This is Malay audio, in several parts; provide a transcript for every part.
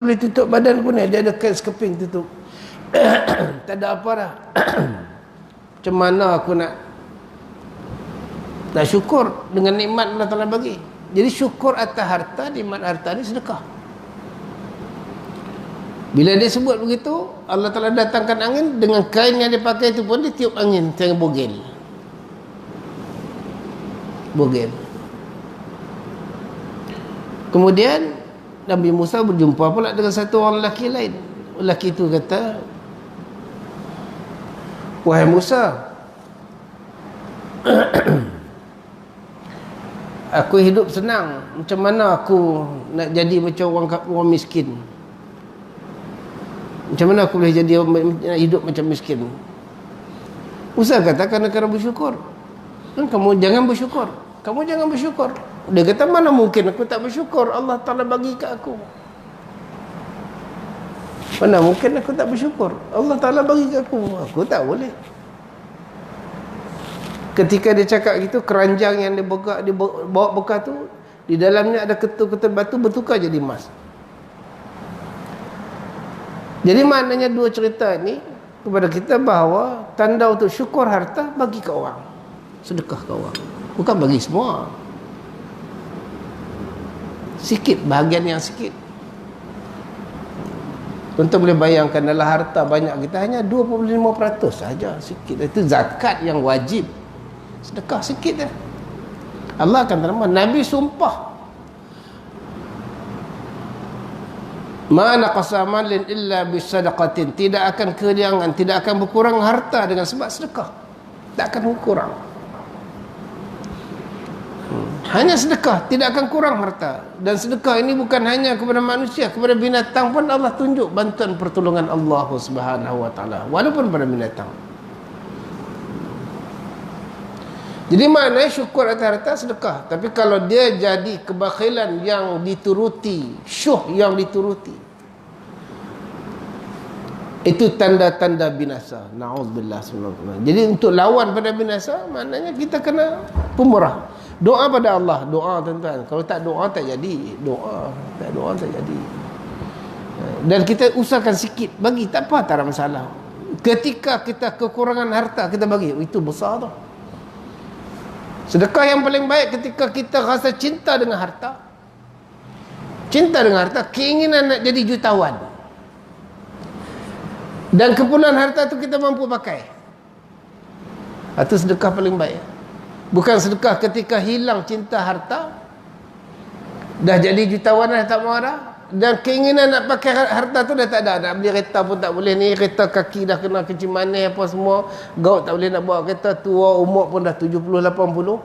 boleh tutup badan pun dia ada kain sekeping tutup. Tak ada apa dah. Macam mana aku nak syukur dengan nikmat Allah Ta'ala bagi. Jadi syukur atas harta, nikmat harta ni sedekah. Bila dia sebut begitu, Allah Ta'ala datangkan angin, dengan kain yang dia pakai itu pun dia tiup angin tengah bogel. Kemudian Nabi Musa berjumpa pula dengan satu orang lelaki lain. Lelaki itu kata, "Wahai Musa, aku hidup senang. Macam mana aku nak jadi macam orang miskin? Macam mana aku boleh jadi hidup macam miskin?" Musa kata, "Kerana bersyukur." Kamu jangan bersyukur. Dia kata, "Mana mungkin aku tak bersyukur? Allah Ta'ala bagi kat aku. Mana mungkin aku tak bersyukur? Allah Ta'ala bagi kat aku. Aku tak boleh." Ketika dia cakap gitu, keranjang yang dia bawa bekal tu, di dalamnya ada ketul-ketul batu bertukar jadi emas. Jadi maknanya dua cerita ni kepada kita bahawa tanda untuk syukur harta, bagi ke orang, sedekah ke orang, bukan bagi semua. Sikit, bahagian yang sikit. Tuan-tuan boleh bayangkan, dalam harta banyak kita hanya 25% saja, sikit. Itu zakat yang wajib. Sedekah sikit dah, Allah akan terima. Nabi sumpah, "Ma naqasa malin illa bisadaqatin." Tidak akan kekurangan, tidak akan berkurang harta dengan sebab sedekah. Tak akan berkurang. Hanya sedekah, tidak akan kurang harta. Dan sedekah ini bukan hanya kepada manusia, kepada binatang pun Allah tunjuk bantuan pertolongan Allah Subhanahu wa taala, walaupun pada binatang. Jadi maknanya syukur atas harta sedekah. Tapi kalau dia jadi kebakhilan yang dituruti, syuh yang dituruti, itu tanda-tanda binasa. Na'udzubillah. Jadi untuk lawan pada binasa, maknanya kita kena pemurah. Doa pada Allah. Doa, tuan-tuan. Kalau tak doa, tak jadi. Doa tak jadi. Dan kita usahakan sikit bagi, tak apa, tak ada masalah. Ketika kita kekurangan harta, kita bagi, itu besar tu. Sedekah yang paling baik ketika kita rasa cinta dengan harta. Cinta dengan harta, keinginan nak jadi jutawan. Dan keperluan harta tu kita mampu pakai. Itu sedekah paling baik. Bukan sedekah ketika hilang cinta harta, dah jadi jutawan dah tak mau dah, dan keinginan nak pakai harta tu dah tak ada. Nak beli kereta pun tak boleh, ni kereta kaki dah kena kecil manis apa semua, gaut tak boleh nak bawa kereta, tua umur pun dah 70-80,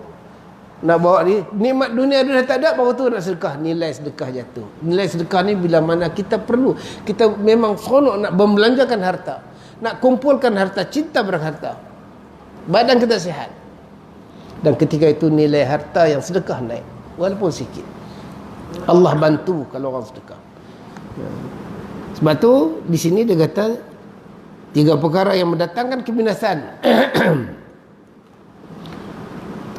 nak bawa ni, nikmat dunia dah tak ada, baru tu nak sedekah. Nilai sedekah jatuh. Nilai sedekah ni bila mana kita perlu, kita memang seronok nak membelanjakan harta, nak kumpulkan harta, cinta berharta, badan kita sihat. Dan ketika itu nilai harta yang sedekah naik, walaupun sikit. Allah bantu kalau orang sedekah. Sebab tu di sini dia kata 3 perkara yang mendatangkan kebinasaan.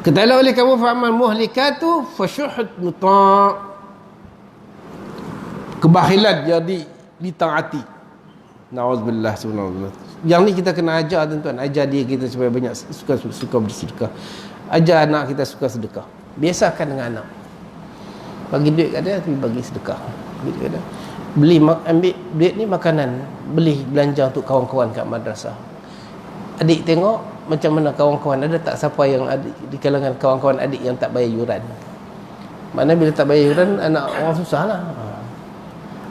Ketahuilah oleh kamu, fa'amal muhlikatu fasyuhud muta'. Kebakhilan jadi ditaati. Na'udzubillah. Subhanallah. Yang ni kita kena ajar, tuan-tuan. Ajar dia kita supaya banyak suka bersedekah. Ajar anak kita suka sedekah. Biasakan dengan anak. Bagi duit kat dia, tapi bagi sedekah. Ambil duit ni makanan, belanja untuk kawan-kawan kat madrasah. Adik tengok macam mana kawan-kawan, ada tak siapa yang adik, di kalangan kawan-kawan adik yang tak bayar yuran? Mana bila tak bayar yuran, anak orang susah lah.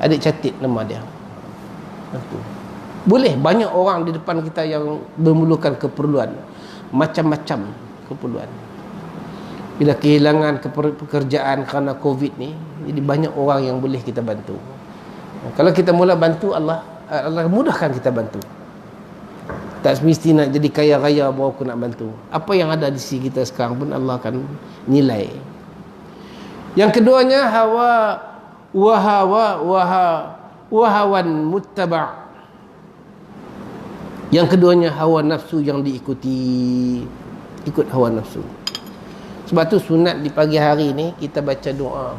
Adik catat nama dia. Boleh, banyak orang di depan kita yang memerlukan keperluan, macam-macam keperluan. Bila kehilangan pekerjaan kerana COVID ni, jadi banyak orang yang boleh kita bantu. Kalau kita mula bantu, Allah mudahkan kita bantu. Tak semesti nak jadi kaya-raya baru aku nak bantu. Apa yang ada di sisi kita sekarang pun Allah akan nilai. Yang keduanya, wahawan muttaba'. Yang keduanya, hawa nafsu yang diikuti. Ikut hawa nafsu. Sebab tu sunat di pagi hari ni kita baca doa.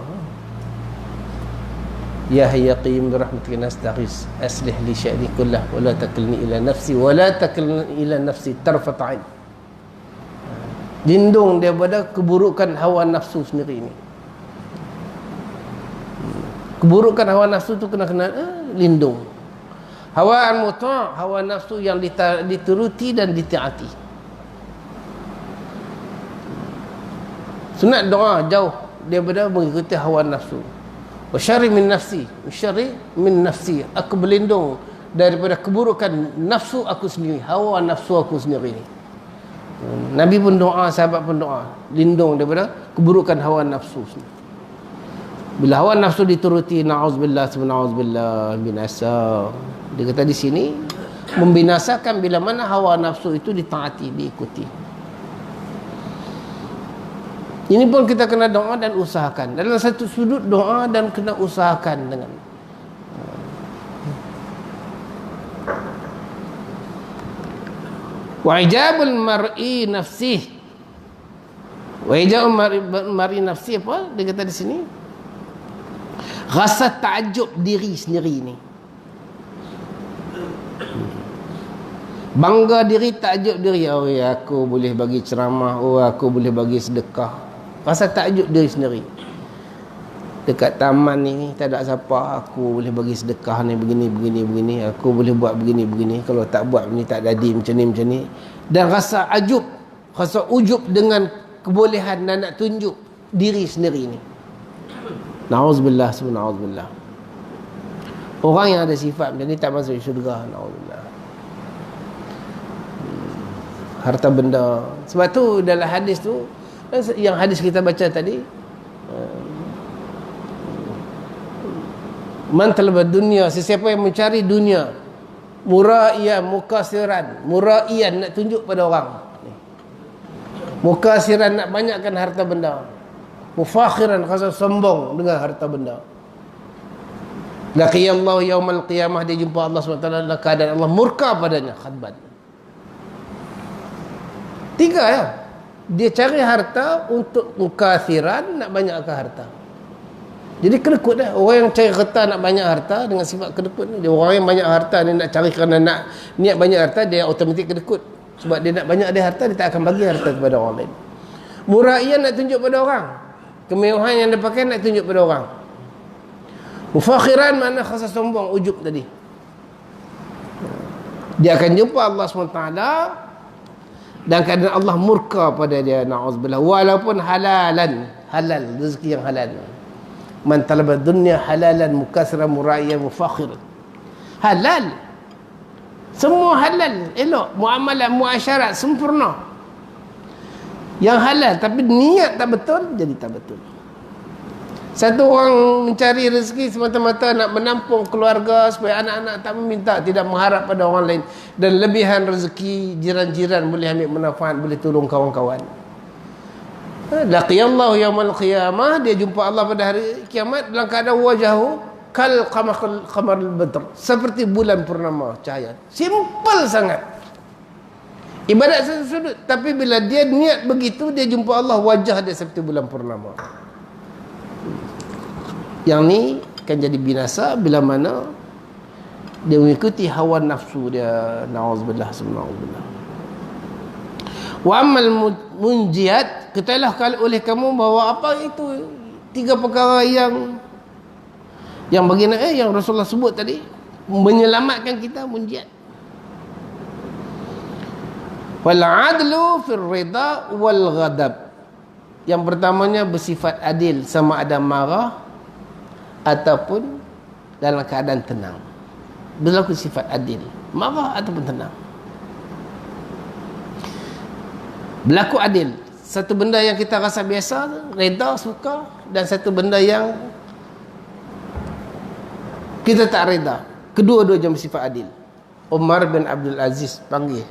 Ya hayya qayyum bi rahmatika nastaghis aslih li sya'ni kullah wa la takilni ila nafsi wa la takilni ila nafsi tarfat ain. Lindung daripada keburukan hawa nafsu sendiri ini. Keburukan hawa nafsu tu kena lindung. Hawa muta', hawa nafsu yang dituruti dan ditaati. Sunat doa jauh daripada mengikuti hawa nafsu. Wa syarri min nafsi, syarri min nafsi. Aku berlindung daripada keburukan nafsu aku sendiri, hawa nafsu aku sendiri. Nabi pun doa, sahabat pun doa, lindung daripada keburukan hawa nafsu sendiri. Bila hawa nafsu dituruti, na'udzubillah binasa. Dia kata di sini membinasakan bila mana hawa nafsu itu ditaati, diikuti. Ini pun kita kena doa dan usahakan. Dalam satu sudut doa dan kena usahakan dengan wa ijabul mar'i nafsih. Wa ijabul mar'i nafsih apa? Dia kata di sini rasa takjub diri sendiri ni. Bangga diri, takjub diri. Oh ya, aku boleh bagi ceramah, oh aku boleh bagi sedekah. Rasa takjub diri sendiri. Dekat taman ni tak ada siapa, aku boleh bagi sedekah ni begini. Aku boleh buat begini. Kalau tak buat ni tak jadi macam ni. Dan rasa ajub, rasa ujub dengan kebolehan dan nak tunjuk diri sendiri ni. Na'udzubillah, subhanallah. Orang yang ada sifat macam ni tak masuk syurga. Na'udzubillah. Harta benda. Sebab tu dalam hadis tu, yang hadis kita baca tadi, man talaba dunia, sesiapa yang mencari dunia, muraiyan mukasiran, muraiyan nak tunjuk pada orang, mukasiran nak banyakkan harta benda, mufakhiran rasa sombong dengan harta benda, laqiyallahu yaumal qiyamah, dia jumpa Allah SWT dalam keadaan Allah murka padanya, khadban. Tiga ya. Dia cari harta untuk mukasiran, nak banyakkan harta. Jadi kedekut dah. Orang yang cari harta nak banyak harta dengan sifat kedekut ni. Dia orang yang banyak harta, dia nak cari kerana nak niat banyak harta, dia automatik kedekut. Sebab dia nak banyak dia harta, dia tak akan bagi harta kepada orang lain. Muraiyan nak tunjuk pada orang. Kemewahan yang dia pakai nak tunjuk pada orang. Mufakhiran makna rasa sombong, ujub tadi. Dia akan jumpa Allah SWT dan keadaan Allah murka pada dia, na'udzubillah, walaupun halal rezeki yang halal. Man talaba dunya halalan mukasiran muraiyan mufakhiran. Halal, semua halal, elok, muamalah muasyarat sempurna, yang halal, tapi niat tak betul, jadi tak betul. Satu orang mencari rezeki semata-mata nak menampung keluarga supaya anak-anak tak meminta, tidak mengharap pada orang lain, dan lebihan rezeki jiran-jiran boleh ambil manfaat, boleh tolong kawan-kawan. Laqiyallahu yaumal qiyamah, dia jumpa Allah pada hari kiamat dalam keadaan wajahu kal qamarul badr, seperti bulan purnama cahaya. Simple sangat. Ibadat satu sudut, tapi bila dia niat begitu, dia jumpa Allah, wajah dia seperti bulan purnama. Yang ni akan jadi binasa bila mana dia mengikuti hawa nafsu dia. Na'udzubillah, subhanallah. Wa ammal munjiat, ketahuilah kalau oleh kamu bahawa apa itu tiga perkara yang baginda yang Rasulullah sebut tadi menyelamatkan kita, munjiat. Wal adlu fir ridha wal ghadab. Yang pertamanya bersifat adil, sama ada marah ataupun dalam keadaan tenang. Berlaku sifat adil, marah ataupun tenang. Berlaku adil, satu benda yang kita rasa biasa, reda, suka, dan satu benda yang kita tak reda, kedua-duanya bersifat adil. Umar bin Abdul Aziz panggil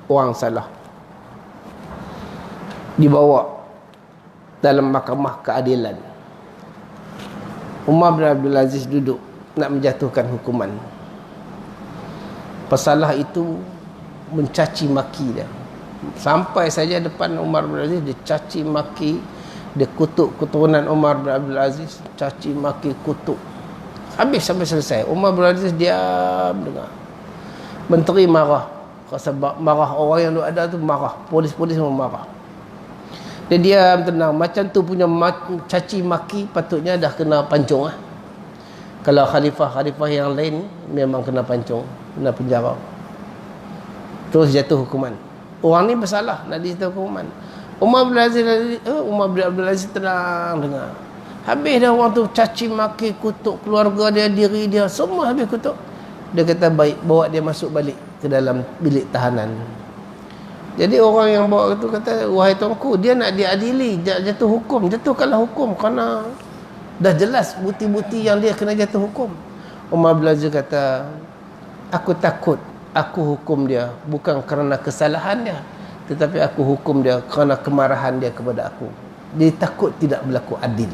orang salah, dibawa dalam mahkamah keadilan. Umar bin Abdul Aziz duduk nak menjatuhkan hukuman. Pesalah itu mencaci maki dia. Sampai saja depan Umar bin Abdul Aziz, dia caci maki, dia kutuk keturunan Umar bin Abdul Aziz, caci maki, kutuk Habis sampai selesai. Umar bin Abdul Aziz diam dengar. Menteri marah. Sebab marah, orang yang ada tu marah. Polis-polis semua marah. Dia diam tenang. Macam tu punya caci maki patutnya dah kena pancung lah. Kalau khalifah-khalifah yang lain memang kena pancung, kena penjara. Terus jatuh hukuman. Orang ni bersalah, nak dijatuh hukuman. Umar bin Abdul Aziz tenang dengar. Habis dah orang tu caci maki, kutuk keluarga dia, diri dia, semua habis kutuk. Dia kata baik, bawa dia masuk balik ke dalam bilik tahanan. Jadi orang yang bawa itu kata, wahai tuanku, dia nak diadili, jatuh hukum, jatuhkanlah hukum kerana dah jelas bukti-bukti yang dia kena jatuh hukum. Umar bin Aziz kata, aku takut aku hukum dia bukan kerana kesalahan dia, tetapi aku hukum dia kerana kemarahan dia kepada aku. Dia takut tidak berlaku adil.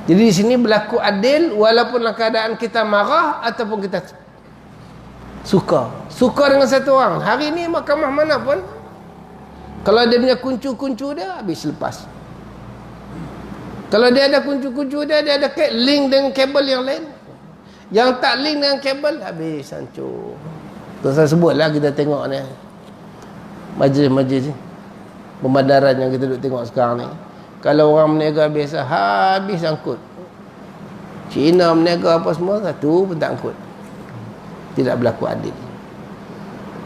Jadi di sini berlaku adil walaupun dalam keadaan kita marah ataupun kita suka dengan satu orang. Hari ni mahkamah mana pun, kalau dia punya kuncu-kuncu dia habis lepas. Kalau dia ada kuncu-kuncu dia ada link dengan kabel yang lain. Yang tak link dengan kabel habis hancur. Tu saya sebutlah, kita tengok ni majlis-majlis pemandaran yang kita duduk tengok sekarang ni. Kalau orang berniaga biasa habis angkut. Cina berniaga apa semua, satu pun tak angkut. Tidak berlaku adil.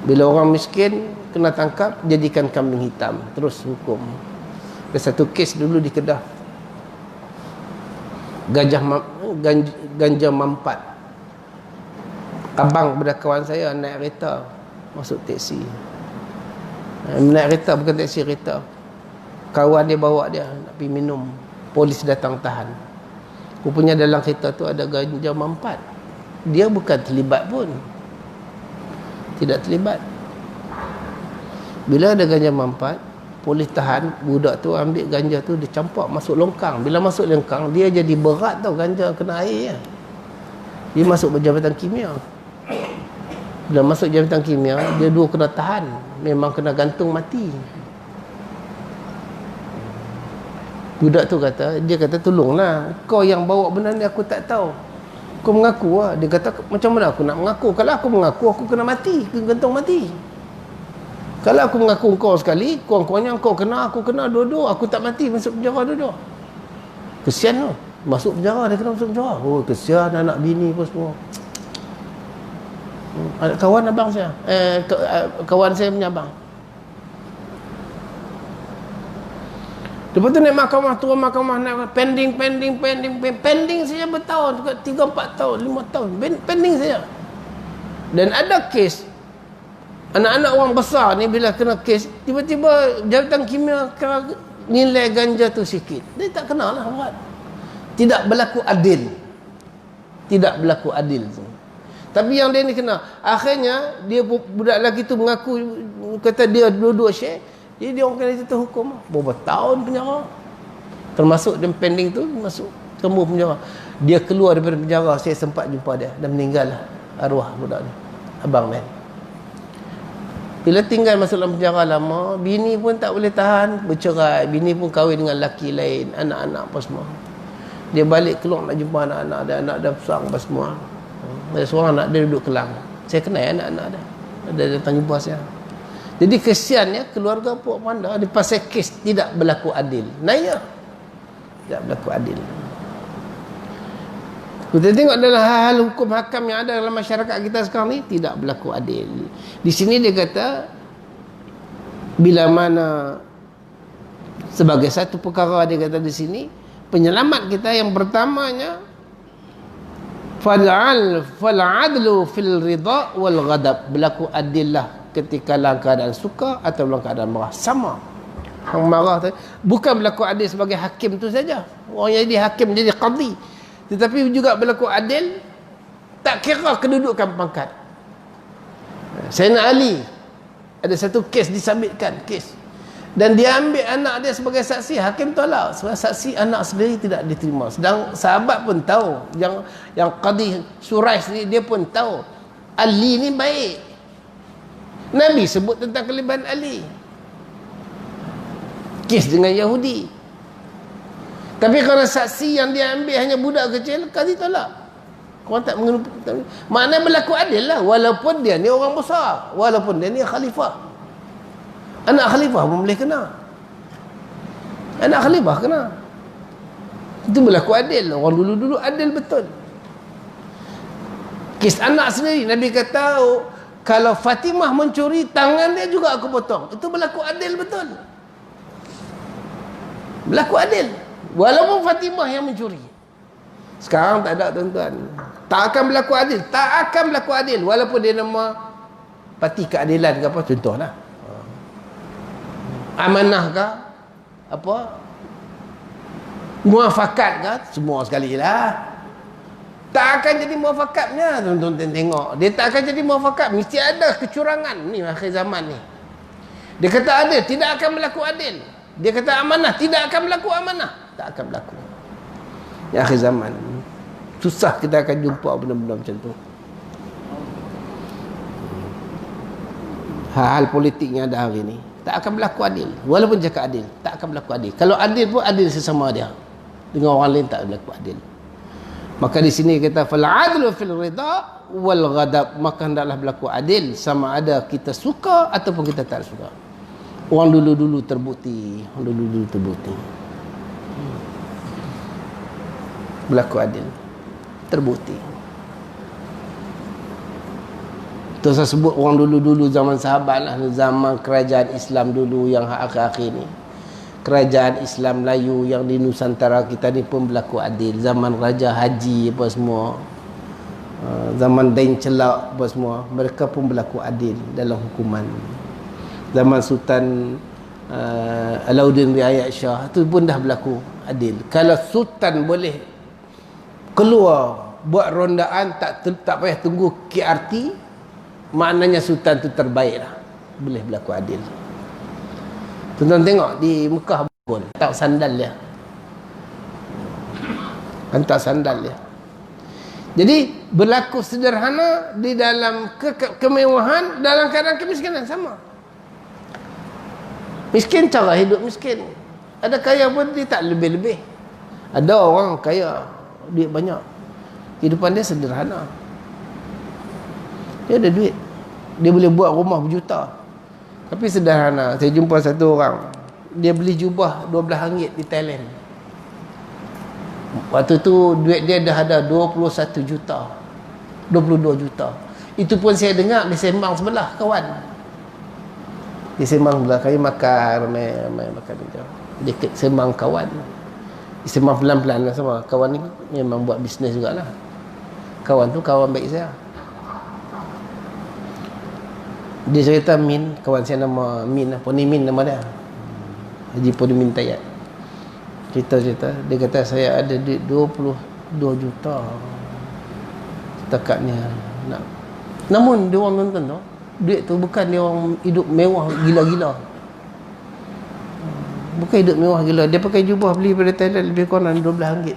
Bila orang miskin kena tangkap, jadikan kambing hitam, terus hukum. Ada satu kes dulu di Kedah, ganja mampat. Abang pada kawan saya naik kereta masuk teksi. Naik kereta, bukan teksi, kereta. Kawan dia bawa dia nak pergi minum. Polis datang tahan. Rupanya dalam kereta tu ada ganja mampat. Dia bukan terlibat pun. Tidak terlibat. Bila ada ganja mampat, polis tahan, budak tu ambil ganja tu, dia campak masuk longkang. Bila masuk longkang, dia jadi berat tau, ganja kena air ya. Dia masuk jabatan kimia. Bila masuk jabatan kimia, dia dua kena tahan. Memang kena gantung mati. Budak tu kata, dia kata tolonglah, kau yang bawa benda ni aku tak tahu. Kau mengaku lah. Dia kata macam mana aku nak mengaku? Kalau aku mengaku, aku kena mati, kena gantung mati. Kalau aku mengaku kau sekali, kurang-kurangnya kau kena, aku kena dua-dua, aku tak mati, masuk penjara dua-dua. Kesian tu, masuk penjara, dia kena masuk penjara. Oh kesian anak bini pun semua. Kawan abang saya, kawan saya punya abang. Lepas tu naik mahkamah, turun mahkamah, naik pending saja bertahun, 3-4 tahun, 5 tahun, pending saja. Dan ada kes anak-anak orang besar ni bila kena kes, tiba-tiba jabatan kimia nilai ganja tu sikit, dia tak kenal lah buat. Tidak berlaku adil. Tidak berlaku adil tu. Tapi yang dia ni kena, akhirnya dia budak lelaki tu mengaku, kata dia dua-dua share. Jadi dia orang kena jatuh hukum berapa tahun penjara. Termasuk dia pending tu masuk semua penjara. Dia keluar daripada penjara, saya sempat jumpa dia, dah meninggal lah arwah budak ni, abang man. Bila tinggal masuk dalam penjara lama, bini pun tak boleh tahan, bercerai, bini pun kahwin dengan lelaki lain, anak-anak apa semua. Dia balik keluar nak jumpa anak-anak dia, anak dia besar apa semua. Ada seorang anak dia duduk Kelang. Saya kenal anak-anak dia. Dia datang jumpa saya. Jadi kesiannya keluarga Puak Panda di pasal kes tidak berlaku adil. Naya. Tidak berlaku adil. Kita tengok dalam hal-hal hukum hakam yang ada dalam masyarakat kita sekarang ni tidak berlaku adil. Di sini dia kata bila mana sebagai satu perkara, dia kata di sini penyelamat kita yang pertamanya fal'adlu fil ridha wal ghadab, berlaku adillah ketika dalam keadaan suka atau dalam keadaan marah. Sama. Yang marah tu bukan berlaku adil sebagai hakim tu saja. Orang yang jadi hakim, jadi qadhi, tetapi juga berlaku adil tak kira kedudukan pangkat. Sayyidina Ali ada satu kes disabitkan, kes, dan dia ambil anak dia sebagai saksi, hakim tolak sebab saksi anak sendiri tidak diterima. Sedang sahabat pun tahu, yang qadhi Suraish ni dia pun tahu Ali ni baik. Nabi sebut tentang kelebihan Ali. Kes dengan Yahudi. Tapi kalau saksi yang dia ambil hanya budak kecil, qadhi tolak. Orang tak mengenal. Maknanya berlaku adil lah. Walaupun dia ni orang besar. Walaupun dia ni khalifah. Anak khalifah pun boleh kena. Anak khalifah kena. Itu berlaku adil. Orang dulu-dulu adil betul. Kes anak sendiri. Nabi kata, kalau Fatimah mencuri, tangan dia juga aku potong. Itu berlaku adil betul. Berlaku adil. Walaupun Fatimah yang mencuri. Sekarang tak ada, tuan-tuan. Tak akan berlaku adil. Tak akan berlaku adil. Walaupun dia nama parti keadilan ke apa, contohlah. Amanah ke, apa, muafakat ke, semua sekali lah. Tak akan jadi muafakatnya, tuan-tuan tengok. Dia tak akan jadi muafakat. Mesti ada kecurangan ni akhir zaman ni. Dia kata adil, tidak akan berlaku adil. Dia kata amanah, tidak akan berlaku amanah. Tak akan berlaku. Di akhir zaman. Susah kita akan jumpa benda-benda macam tu. Hal politik yang ada hari ni tak akan berlaku adil. Walaupun cakap adil, tak akan berlaku adil. Kalau adil pun adil sesama dia. Dengan orang lain tak berlaku adil. Maka di sini kita fal adlu fil ridha wal ghadab, maka hendaklah berlaku adil sama ada kita suka ataupun kita tak suka. Orang dulu-dulu terbukti, berlaku adil, terbukti. Itu saya sebut orang dulu-dulu zaman sahabat lah, zaman kerajaan Islam dulu yang akhir-akhir ni. Kerajaan Islam Melayu yang di Nusantara kita ni pun berlaku adil. Zaman Raja Haji apa semua, zaman Dain Celak apa semua, mereka pun berlaku adil dalam hukuman. Zaman Sultan Alauddin Riayat Shah tu pun dah berlaku adil. Kalau Sultan boleh keluar buat rondaan, tak payah tunggu KRT, maknanya Sultan tu terbaik lah, boleh berlaku adil. Tuan-tuan tengok di Mekah pun hantar sandal dia, hantar sandal dia. Jadi berlaku sederhana di dalam kemewahan, dalam keadaan kemiskinan sama. Miskin cara hidup miskin. Ada kaya pun dia tak lebih-lebih. Ada orang kaya, duit banyak, kehidupan dia sederhana. Dia ada duit, dia boleh buat rumah berjuta, tapi sederhana. Saya jumpa satu orang, dia beli jubah RM12 di Thailand. Waktu tu duit dia dah ada 21 juta, 22 juta. Itu pun saya dengar dia sembang sebelah kawan. Dia sembang sebelah, kami makan, ramai makan itu. Dia sembang kawan. Dia sembang pelan-pelan lah sama. Kawan ni memang buat bisnes jugalah. Kawan tu kawan baik saya. Dia cerita Min, kawan saya nama Min, Ponimin nama dia, Haji Ponimin Tayat. Cerita-cerita, dia kata saya ada duit 22 juta setakat ni nak. Namun dia orang nonton tu, duit tu bukan dia orang hidup mewah gila-gila. Bukan hidup mewah gila. Dia pakai jubah beli pada Thailand lebih kurang RM12.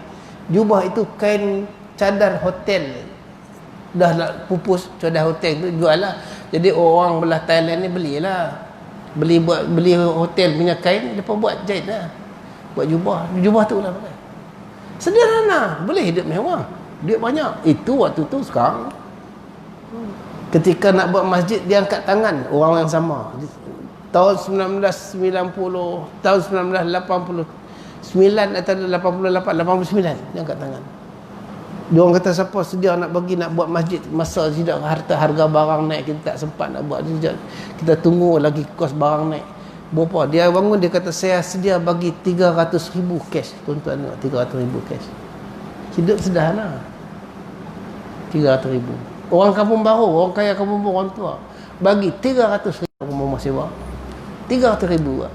Jubah itu kain cadar hotel, dah nak pupus cadar hotel tu jual lah. Jadi orang belah Thailand ni belilah, beli hotel punya kain, depa buat jahit lah, buat jubah tu lah pakai. Sederhana, boleh hidup mewah, duit banyak. Itu waktu tu. Sekarang ketika nak buat masjid, dia angkat tangan orang yang sama. Tahun 1990, tahun 1989 atau 88, 89 dia angkat tangan. Dia orang kata siapa sedia nak bagi nak buat masjid, masa tidak harga barang naik, kita tak sempat nak buat. Kita tunggu lagi kos barang naik. Berapa dia bangun, dia kata saya sedia bagi 300,000 cash. Tuan-tuan tengok, 300,000 cash. Hidup sederhana, 300,000. Orang kampung baru, orang kaya kampung baru, orang tua bagi 300,000 rumah sewa, 300,000 lah.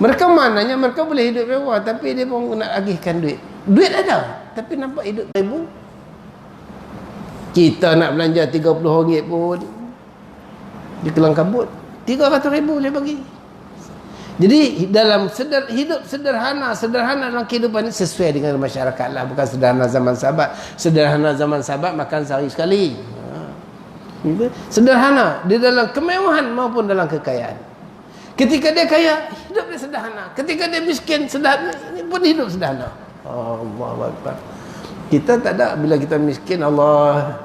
Mereka maknanya mereka boleh hidup mewah, tapi dia pun nak agihkan duit. Duit ada, tapi nampak hidup ribu. Kita nak belanja RM30 pun di kelang kabut, 300,000 boleh bagi. Jadi dalam hidup sederhana dalam kehidupan ini sesuai dengan masyarakat lah. Bukan sederhana zaman sahabat. Sederhana zaman sahabat makan sehari sekali. Sederhana di dalam kemewahan maupun dalam kekayaan. Ketika dia kaya, hidup dia sederhana. Ketika dia miskin, sederhana, ini pun hidup sederhana. Allahu Akbar. Kita tak ada. Bila kita miskin, Allah,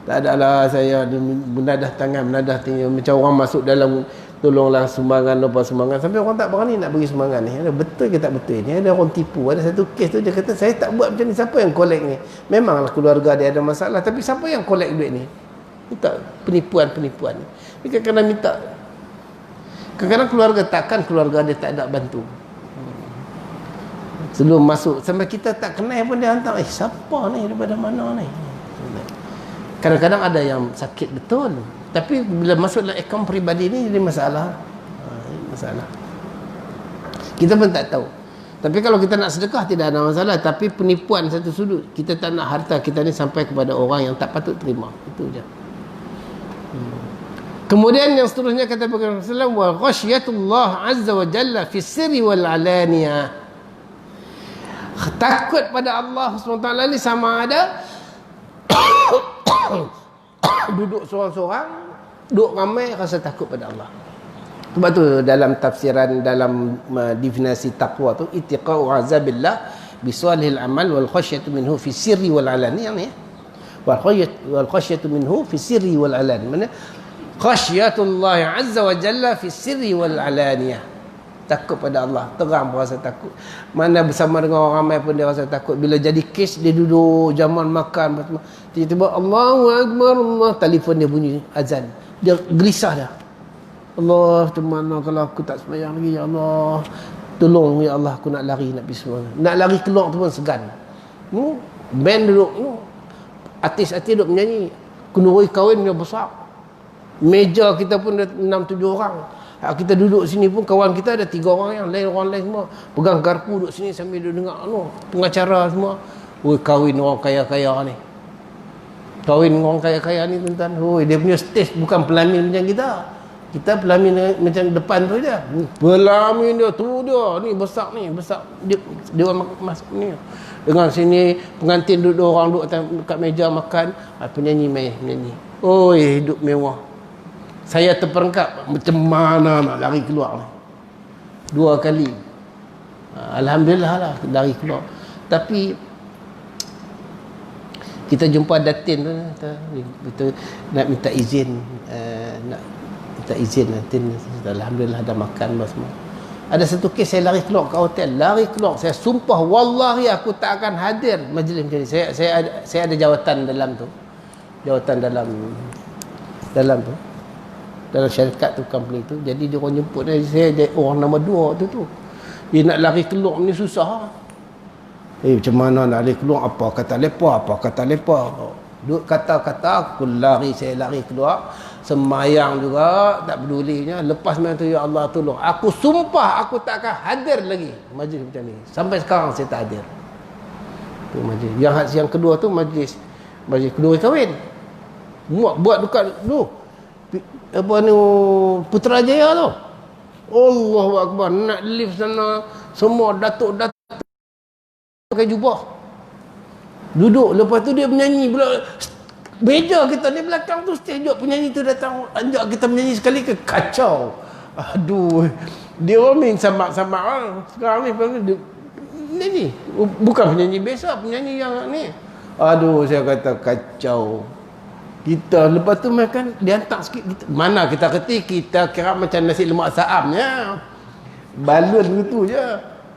tak ada lah saya menadah tangan, menadah tinggi. Macam orang masuk dalam, tolonglah sumbangan, apa sumbangan. Sampai orang tak berani nak bagi sumbangan ni. Betul ke tak betul ni? Ada orang tipu. Ada satu kes tu dia kata, saya tak buat macam ni. Siapa yang collect ni? Memanglah keluarga dia ada masalah. Tapi siapa yang collect duit ni? Minta penipuan-penipuan ni. Dia kadang-kadang minta. Kadang-kadang keluarga takkan keluarga dia tak ada bantu. Sebelum masuk, sampai kita tak kenal pun dia hantar, siapa ni, daripada mana ni? Kadang-kadang ada yang sakit betul, tapi bila masuk dalam akaun peribadi ni jadi masalah. Masalah. Kita pun tak tahu. Tapi kalau kita nak sedekah tidak ada masalah, tapi penipuan satu sudut. Kita tak nak harta kita ni sampai kepada orang yang tak patut terima. Itu je. Kemudian yang seterusnya kata Rasulullah, wa ghasyatullah azza wa jalla fi sirri wal alaniyah. Takut pada Allah SWT ni sama ada duduk seorang-seorang, duduk ramai, rasa takut pada Allah. Sebab tu dalam tafsiran, dalam definisi takwa tu, ittiqa'u azabillah bisalihil amal wal khasyatu minhu fi sirri wal alani. Yang ni wal khasyatu minhu fi sirri wal alani. Mana khasyatullah azza wa jalla fi sirri wal alaniyah. Takut pada Allah, terang pun rasa takut. Mana bersama dengan orang ramai pun dia rasa takut. Bila jadi kes, dia duduk zaman makan, tiba-tiba Allahu Akbar, Allah, telefon dia bunyi azan, dia gelisah dah. Allah, macam mana kalau aku tak sembahyang lagi, ya Allah, tolong ya Allah, aku nak lari, nak pergi semua. Nak lari keluar tu pun segan. Band duduk, artis-artis duduk menyanyi, kenduri kahwin dia besar, meja kita pun ada 6-7 orang. Kita duduk sini pun kawan kita ada 3 orang yang lain, orang lain semua pegang garpu duduk sini sambil dia dengar pengacara semua. Oi, kahwin orang kaya-kaya ni. Kahwin orang kaya-kaya ni tuan-tuan. Oi, dia punya stage bukan pelamin macam kita. Kita pelamin macam depan tu je. Pelamin dia tu dia ni besar ni, besar. Dia orang masuk ni. Dengan sini pengantin duduk, orang duduk dekat meja makan, penyanyi main menyanyi. Oi, hidup mewah. Saya terperangkap macam mana nak lari keluar ni. 2 kali. Alhamdulillah lah lari keluar. Tapi kita jumpa datin tu, kita nak minta izin, nak minta izin datin. Alhamdulillah dah makan semua. Ada satu kes saya lari keluar ke hotel, lari keluar. Saya sumpah wallahi aku tak akan hadir majlis macam ni. Saya ada jawatan dalam tu. Jawatan dalam tu. Dalam syarikat tu, company tu. Jadi dia orang jemput saya, orang nama 2 tu. Dia nak lari keluar ni susah. Macam mana nak lari keluar? Apa kata lepa? Duk kata-kata, aku lari, saya lari keluar. Sembayang juga, tak pedulinya. Lepas main tu, ya Allah tolong. Aku sumpah aku tak akan hadir lagi majlis macam ni. Sampai sekarang saya tak hadir. Tu majlis. Yang kedua tu majlis kenduri kahwin. Buat dekat tu. Apa ni Putrajaya tu. Allahu Akbar, nak lift sana semua datuk-datuk pakai jubah. Duduk, lepas tu dia menyanyi pula. Meja kita di belakang tu stage penyanyi tu datang anjak kita menyanyi sekali ke kacau. Aduh. Dia orang main samak-samak orang. Sekarang ni bukan penyanyi biasa, penyanyi yang ni. Aduh, saya kata kacau. Kita lepas tu makan dia hantar sikit kita. Mana kita kerti, kita kira macam nasi lemak saamnya. Balun gitu je.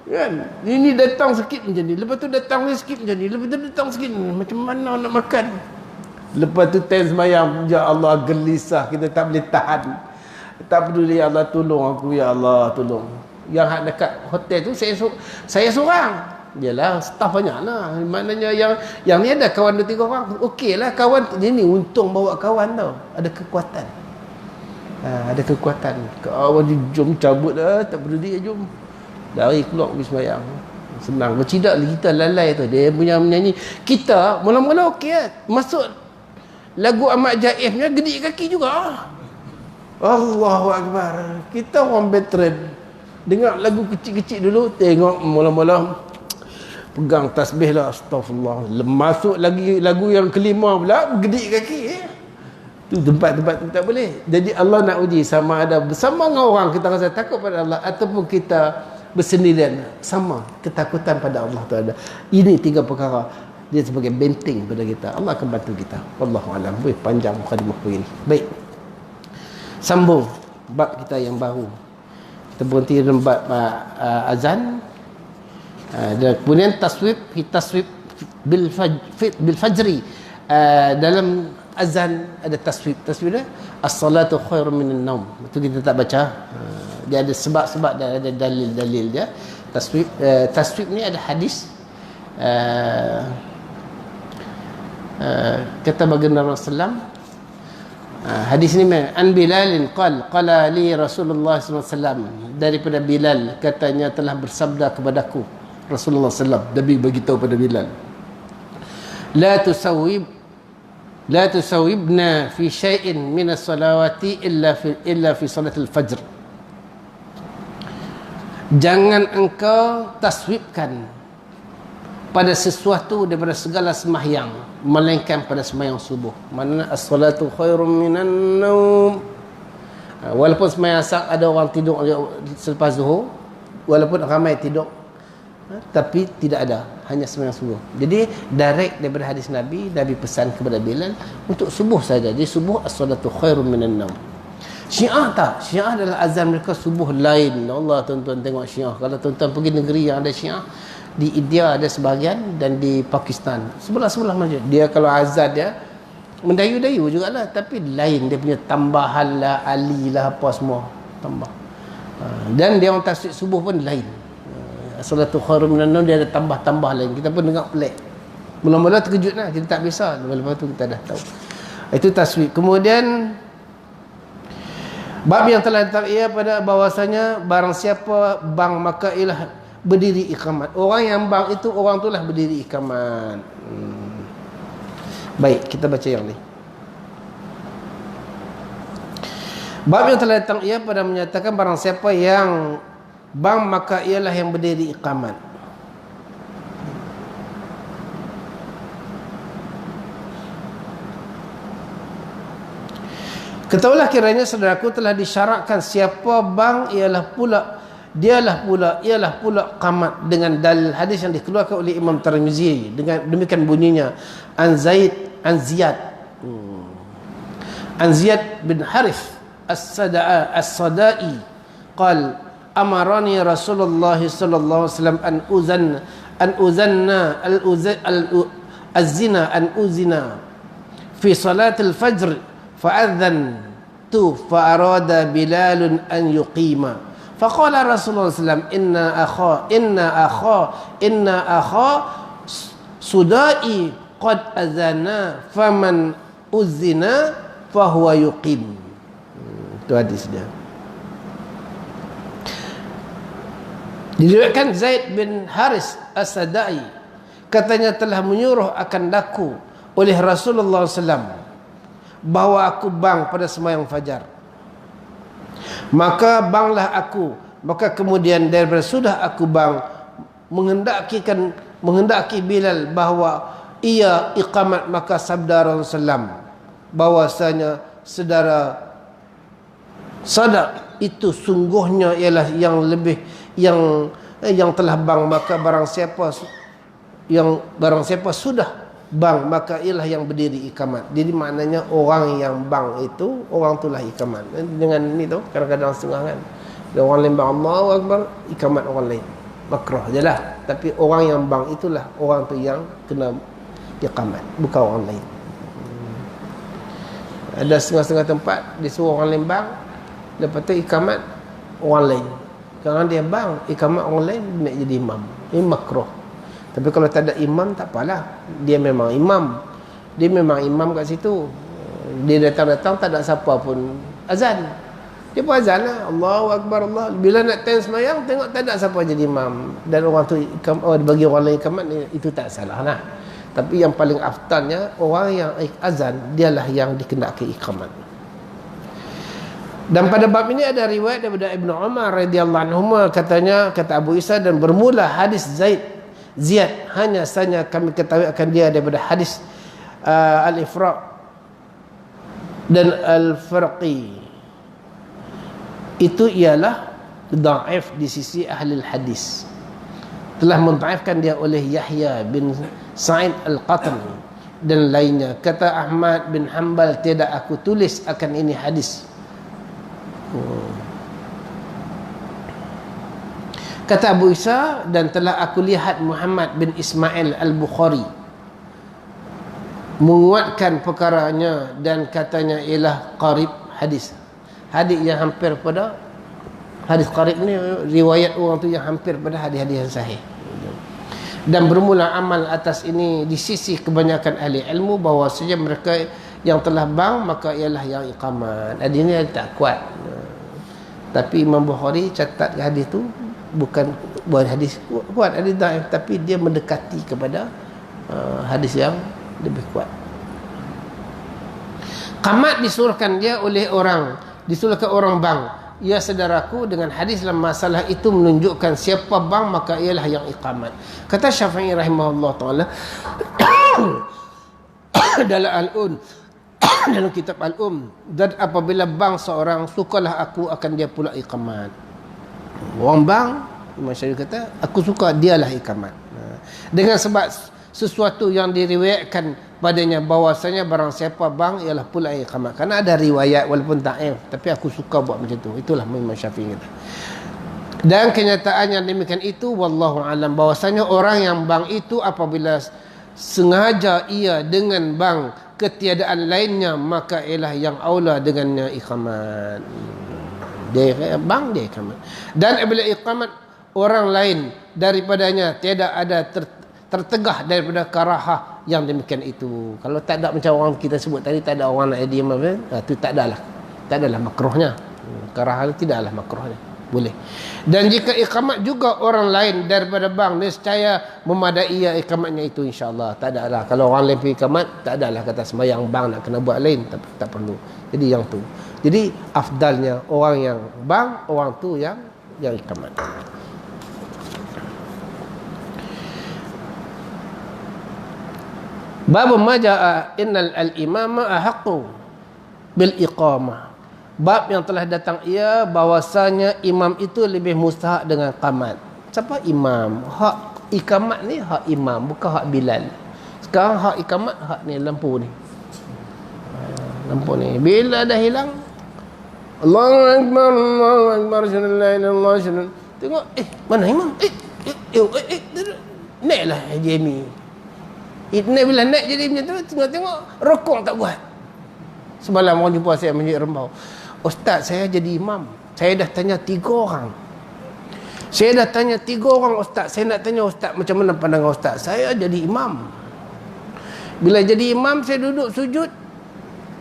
Kan? Ini datang sikit macam ni. Lepas tu datang ni sikit macam ni. Lepas tu datang sikit. Macam mana nak makan? Lepas tu time semayang, ya Allah gelisah, kita tak boleh tahan. Tak peduli, ya Allah tolong aku, ya Allah tolong. Yang dekat hotel tu saya seorang. Yalah, staff banyak lah. Maknanya yang ni ada kawan 2-3 orang. Okey lah kawan. Ini untung bawa kawan tau. Ada kekuatan. Ada kekuatan. Kawan jom cabut lah. Tak peduli, jom. Lari keluar pergi sembahyang. Senang. Bercidak kita lalai tu. Dia punya menyanyi. Kita mula-mula okey lah. Masuk lagu Ahmad Jaifnya gedik kaki juga. Allahu Akbar. Kita orang veteran. Dengar lagu kecil-kecil dulu. Tengok mula-mula pegang tasbih lah, astagfirullah. Masuk lagi lagu yang kelima pula gedik kaki. Tu tempat-tempat tu tak boleh. Jadi Allah nak uji sama ada bersama dengan orang kita rasa takut pada Allah ataupun kita bersendirian, sama ketakutan pada Allah tu ada. Ini 3 perkara. Dia sebagai benteng pada kita. Allah akan bantu kita. Wallahu a'lam. Panjang mukadimah ini. Baik. Sambung bab kita yang baru. Kita berhenti dalam bab azan. Dan kemudian taswib bil fajri. Dalam azan ada taswib. Taswib dia as-salatu khairun minan naum. Itu kita tak baca. Dia ada sebab-sebab dan ada dalil-dalil dia. Taswib ni ada hadis. Kata baginda Rasulullah hadis ni an Bilalin qala li Rasulullah SAW, daripada Bilal katanya telah bersabda kepadaku Rasulullah SAW. Nabi beritahu pada Bilal, la tusawibna fi syai'in min as-salawati illa fi salatil fajr. Jangan engkau taswibkan pada sesuatu daripada segala sembahyang melainkan pada sembahyang subuh. Mana as-salatu khairum minan naum. Walaupun sembahyang asar ada orang tidur selepas zuhur, walaupun ramai tidur, tapi tidak ada, hanya sembahyang subuh. Jadi direct daripada hadis Nabi pesan kepada Bilal untuk subuh saja. Jadi subuh as-salatu khairum minan naum. Syiah tak? Syiah adalah azan mereka subuh lain. Allah, tuan-tuan tengok Syiah. Kalau tuan-tuan pergi negeri yang ada Syiah, di India ada sebahagian dan di Pakistan sebelah-sebelah macam dia, kalau azan dia mendayu-dayu jugalah, tapi lain, dia punya tambahan lah, ali lah, apa semua tambah. Dan dia orang tasbih subuh pun lain. Salatu khairum minan naum, dia ada tambah-tambah lain. Kita pun dengar pelik, mula-mula terkejut lah, kita tak biasa, lepas tu kita dah tahu. Itu tasbih. Kemudian bab yang telah datang ia pada bahwasanya barang siapa bang maka ialah berdiri iqamat. Orang yang bang itu, orang itulah berdiri iqamat. Baik, kita baca yang ni. Bab yang telah datang ia pada menyatakan barang siapa yang bang maka ialah yang berdiri iqamat. Ketahuilah kiranya saudaraku telah disyaratkan siapa bang ialah pula qamat dengan dalil hadis yang dikeluarkan oleh Imam Tirmizi dengan demikian bunyinya an Ziyad bin Harith as-Sadai qal amarani Rasulullah sallallahu alaihi wasallam an uzina fi salatil fajr fa'adhantu fa'arada Bilalun an yuqima. Faqala Rasulullah SAW, inna akha Sudai qad azana faman uzina fahuwa yuqim. Itu hadis dia. Diriwayatkan Zaid bin Haris As-Sadai katanya telah menyuruh akan daku oleh Rasulullah SAW bahawa aku bang pada sembahyang fajar. Maka banglah aku. Maka kemudian daripada sudah aku bang, menghendaki Bilal bahawa ia iqamat, maka sabda Rasulullah bahwasanya saudara sadaq itu sungguhnya ialah yang lebih yang telah bang, maka barang siapa sudah bang maka ialah yang berdiri iqamat. Jadi maknanya orang yang bang itu, orang itulah iqamat. Dengan ni tu kadang-kadang setengah kan, ada orang lain bang Allahu Akbar, iqamat orang lain makruh je lah. Tapi orang yang bang itulah orang tu yang kena iqamat, bukan orang lain. Ada setengah-setengah tempat disuruh orang lain bang, lepas tu iqamat orang lain. Kalau dia bang iqamat orang lain, nak jadi imam, ini makruh. Tapi kalau tak ada imam, tak apalah. Dia memang imam kat situ. Dia datang-datang tak ada siapa pun azan, dia pun azan lah, Allahu Akbar Allah. Bila nak time semayang, tengok tak ada siapa jadi imam, dan orang tu bagi orang lain iqamat, itu tak salah lah. Tapi yang paling afdalnya orang yang azan, dialah yang dikendaki iqamat. Dan pada bab ini ada riwayat daripada Ibnu Umar radhiyallahu anhu, katanya, kata Abu Isa, dan bermula hadis Ziyad hanya saja kami ketahui akan dia daripada hadis Al-Ifraq dan Al-Farqi. Itu ialah dhaif di sisi ahli hadis. Telah mendhaifkan dia oleh Yahya bin Sa'id Al-Qatn dan lainnya. Kata Ahmad bin Hanbal, tidak aku tulis akan ini hadis. Kata Abu Isa, dan telah aku lihat Muhammad bin Ismail Al-Bukhari menguatkan perkaranya dan katanya ialah qarib hadis. Hadis yang hampir pada hadis qarib ni, riwayat orang tu yang hampir pada hadis-hadis yang sahih. Dan bermula amal atas ini di sisi kebanyakan ahli ilmu bahawasanya mereka yang telah bang maka ialah yang iqamat. Hadis ni tak kuat. Tapi Imam Bukhari catat hadis tu bukan buat hadis kuat, hadis dhaif, tapi dia mendekati kepada hadis yang lebih kuat. Qamat disuruhkan dia oleh orang, disuruhkan orang bang. Ya saudaraku, dengan hadis dalam masalah itu menunjukkan siapa bang maka ialah yang iqamat. Kata Syafi'i rahimahullah ta'ala dalam Al-Un, dalam kitab Al-Um, dan apabila bang seorang, sukalah aku akan dia pula iqamat. Orang bang, Imam Syafi'i kata, aku suka dialah iqamat. Dengan sebab sesuatu yang diriwayatkan padanya bahwasanya barang siapa bang ialah pula iqamat. Karena ada riwayat walaupun dhaif, tapi aku suka buat macam tu. Itulah Imam Syafi'i kata. Dan kenyataan yang demikian itu wallahu alam, bahwasanya orang yang bang itu apabila sengaja ia dengan bang ketiadaan lainnya maka ialah yang aula dengannya iqamat. Dia bang, dia iqamat. Dan apabila iqamat orang lain daripadanya tiada ada tertegah daripada karahah yang demikian itu. Kalau tak ada macam orang kita sebut tadi, tak ada orang nak diam apa, itu tak adalah makruhnya. Karahah tidaklah makruhnya, boleh. Dan jika iqamat juga orang lain daripada bang, nescaya memadai ia iqamatnya itu insya-Allah. Tak adalah kalau orang lain pergi iqamat, tak adalah kata sembahyang bang nak kena buat lain, tapi tak perlu. Jadi yang tu. Jadi afdalnya orang yang bang, orang tu yang iqamat. Bab ma jaa innal al-imama ahaqqu bil iqamah. Bab yang telah datang ia bahwasanya imam itu lebih mustahak dengan qamat. Siapa imam? Hak iqamat ni hak imam, bukan hak Bilal. Sekarang hak iqamat hak ni lampu ni. Lampu ni bila dah hilang, Allahu akbar, Allahu akbar, la ilaha illallah. Tengok mana imam? Naiklah Jemi. Naik bila naik jadi macam tu, tengok rokok tak buat. Semalam orang jumpa saya Masjid Rembau. Ustaz, saya jadi imam. Saya dah tanya 3 orang. Ustaz. Saya nak tanya Ustaz macam mana pandangan Ustaz. Saya jadi imam. Bila jadi imam, saya duduk sujud.